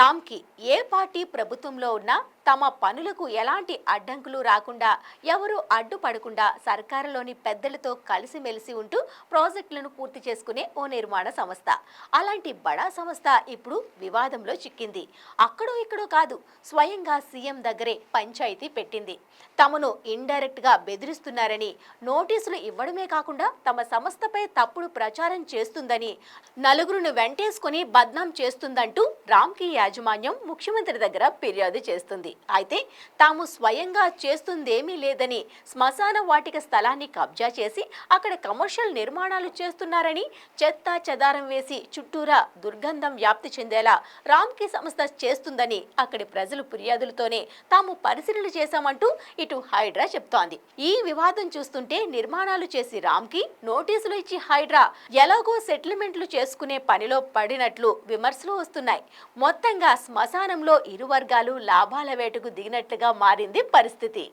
రామ్కి ఏ పార్టీ ప్రభుత్వంలో ఉన్నా తమ పనులకు ఎలాంటి అడ్డంకులు రాకుండా ఎవరు అడ్డుపడకుండా సర్కారులోని పెద్దలతో కలిసిమెలిసి ఉంటూ ప్రాజెక్టులను పూర్తి చేసుకునే ఓ నిర్మాణ సంస్థ. అలాంటి బడా సంస్థ ఇప్పుడు వివాదంలో చిక్కింది. అక్కడో ఇక్కడో కాదు, స్వయంగా సీఎం దగ్గరే పంచాయతీ పెట్టింది. తమను ఇండైరెక్ట్ గా బెదిరిస్తున్నారని, నోటీసులు ఇవ్వడమే కాకుండా తమ సంస్థపై తప్పుడు ప్రచారం చేస్తుందని, నలుగురును వెంటేసుకుని బద్నాం చేస్తుందంటూ రామ్కి యాజమాన్యం ముఖ్యమంత్రి దగ్గర ఫిర్యాదు చేస్తుంది. అయితే తాము స్వయంగా చేస్తుందేమీ లేదని, శ్మశాన వాటిక స్థలాన్ని కబ్జా చేసి అక్కడ కమర్షియల్ నిర్మాణాలు చేస్తున్నారని, చెత్త చెదారం వేసి చుట్టూరా దుర్గంధం వ్యాప్తి చెందేలా రామ్కి సంస్థ చేస్తుందని అక్కడి ప్రజలు ఫిర్యాదులతోనే తాము పరిశీలన చేశామంటూ ఇటు హైడ్రా చెప్తోంది. ఈ వివాదం చూస్తుంటే నిర్మాణాలు చేసి రామ్కి నోటీసులు ఇచ్చి హైడ్రా ఎలాగో సెటిల్మెంట్లు చేసుకునే పనిలో పడినట్లు విమర్శలు వస్తున్నాయి. మొత్తంగా శ్మశానంలో ఇరు వర్గాలు లాభాల వేటకు దిగినట్లుగా మారింది పరిస్థితి.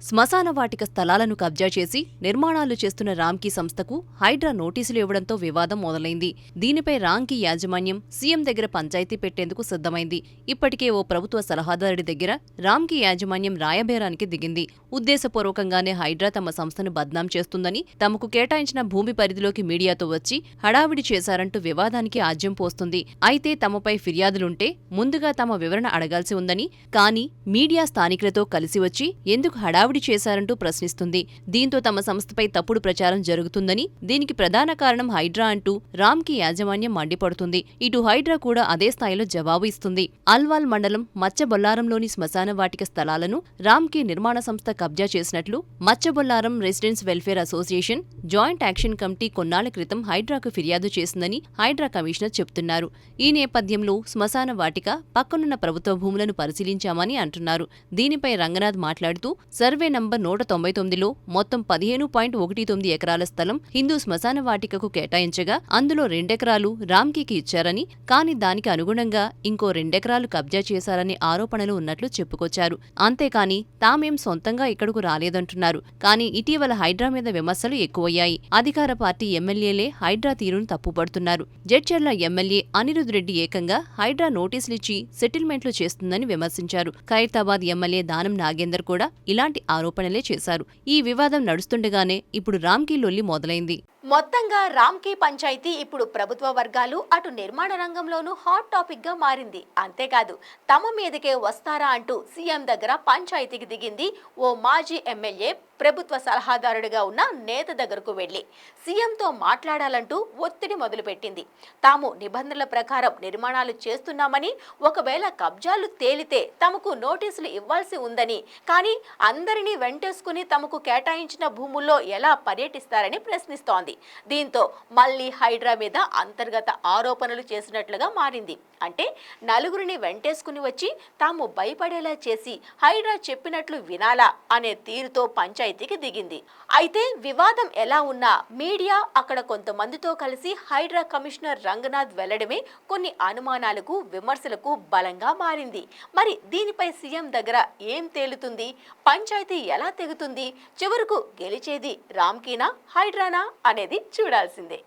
శ్మశాన వాటిక స్థలాలను కబ్జా చేసి నిర్మాణాలు చేస్తున్న రామ్కీ సంస్థకు హైడ్రా నోటీసులు ఇవ్వడంతో వివాదం మొదలైంది. దీనిపై రామ్కీ యాజమాన్యం సీఎం దగ్గర పంచాయతీ పెట్టేందుకు సిద్ధమైంది. ఇప్పటికే ఓ ప్రభుత్వ సలహాదారుడి దగ్గర రామ్కీ యాజమాన్యం రాయబేరానికి దిగింది. ఉద్దేశపూర్వకంగానే హైడ్రా తమ సంస్థను బద్నాం చేస్తుందని, తమకు కేటాయించిన భూమి పరిధిలోకి మీడియాతో వచ్చి హడావిడి చేశారంటూ వివాదానికి ఆజ్యం పోస్తుంది. అయితే తమపై ఫిర్యాదులుంటే ముందుగా తమ వివరణ అడగాల్సి ఉందని, కానీ మీడియా స్థానికులతో కలిసి వచ్చి ఎందుకు హడావిడి చేశారంటూ ప్రశ్నిస్తుంది. దీంతో తమ సంస్థపై తప్పుడు ప్రచారం జరుగుతుందని, దీనికి ప్రధాన కారణం హైడ్రా అంటూ రామ్కీ యాజమాన్యం మండిపడుతుంది. ఇటు హైడ్రా కూడా అదే స్థాయిలో జవాబు ఇస్తుంది. అల్వాల్ మండలం మచ్చబొల్లారంలోని శ్మశాన వాటిక స్థలాలను రామ్కీ నిర్మాణ సంస్థ కబ్జా చేసినట్లు Machabollaram residents welfare association joint action committee కొన్నాళ్ల క్రితం హైడ్రాకు ఫిర్యాదు చేసిందని హైడ్రా కమిషనర్ చెప్తున్నారు. ఈ నేపథ్యంలో శ్మశాన వాటిక పక్కనున్న ప్రభుత్వ భూములను పరిశీలించామని అంటున్నారు. దీనిపై రంగనాథ్ మాట్లాడుతూ సర్వే నంబర్ 199లో మొత్తం 15.19 ఎకరాల స్థలం హిందూ శ్మశాన వాటికకు కేటాయించగా అందులో 2 ఎకరాలు రామ్కీకి ఇచ్చారని, కానీ దానికి అనుగుణంగా ఇంకో 2 ఎకరాలు కబ్జా చేశారని ఆరోపణలు ఉన్నట్లు చెప్పుకొచ్చారు. అంతేకాని తామేం సొంతంగా ఇక్కడకు రాలేదంటున్నారు. కానీ ఇటీవల హైడ్రా మీద విమర్శలు ఎక్కువయ్యాయి. అధికార పార్టీ ఎమ్మెల్యేలే హైడ్రా తీరును తప్పుపడుతున్నారు. జడ్చర్ల ఎమ్మెల్యే అనిరుద్ రెడ్డి ఏకంగా హైడ్రా నోటీసులిచ్చి సెటిల్మెంట్లు చేస్తుందని విమర్శించారు. ఖైరతాబాద్ ఎమ్మెల్యే దానం నాగేందర్ కూడా ఇలాంటి ఆరోపణలే చేశారు. ఈ వివాదం నడుస్తుండగానే ఇప్పుడు రామ్కీ లొల్లి మొదలైంది. మొత్తంగా రామ్కీ పంచాయతీ ఇప్పుడు ప్రభుత్వ వర్గాలు అటు నిర్మాణ రంగంలోనూ హాట్ టాపిక్ గా మారింది. అంతేకాదు తమ మీదకే వస్తారా అంటూ సీఎం దగ్గర పంచాయతీకి దిగింది ఓ మాజీ ఎమ్మెల్యే. ప్రభుత్వ సలహాదారుడిగా ఉన్న నేత దగ్గరకు వెళ్లి సీఎంతో మాట్లాడాలంటూ ఒత్తిడి మొదలుపెట్టింది. తాము నిబంధనల ప్రకారం నిర్మాణాలు చేస్తున్నామని, ఒకవేళ కబ్జాలు తేలితే తమకు నోటీసులు ఇవ్వాల్సి ఉందని, కానీ అందరినీ వెంటేసుకుని తమకు కేటాయించిన భూముల్లో ఎలా పర్యటిస్తారని ప్రశ్నిస్తోంది. దీంతో మళ్లీ హైడ్రా మీద అంతర్గత ఆరోపణలు చేసినట్లుగా మారింది. అంటే నలుగురిని వెంటేసుకుని వచ్చి తాము భయపడేలా చేసి హైడ్రా చెప్పినట్లు వినాలా అనే తీరుతో పంచాయతీకి దిగింది. అయితే వివాదం ఎలా ఉన్నా మీడియా అక్కడ కొంతమందితో కలిసి హైడ్రా కమిషనర్ రంగనాథ్ వెళ్లడమే కొన్ని అనుమానాలకు, విమర్శలకు బలంగా మారింది. మరి దీనిపై సీఎం దగ్గర ఏం తేలుతుంది? పంచాయతీ ఎలా తెగుతుంది? చివరకు గెలిచేది రామ్కీనా, హైడ్రానా అనేది చూడాల్సిందే.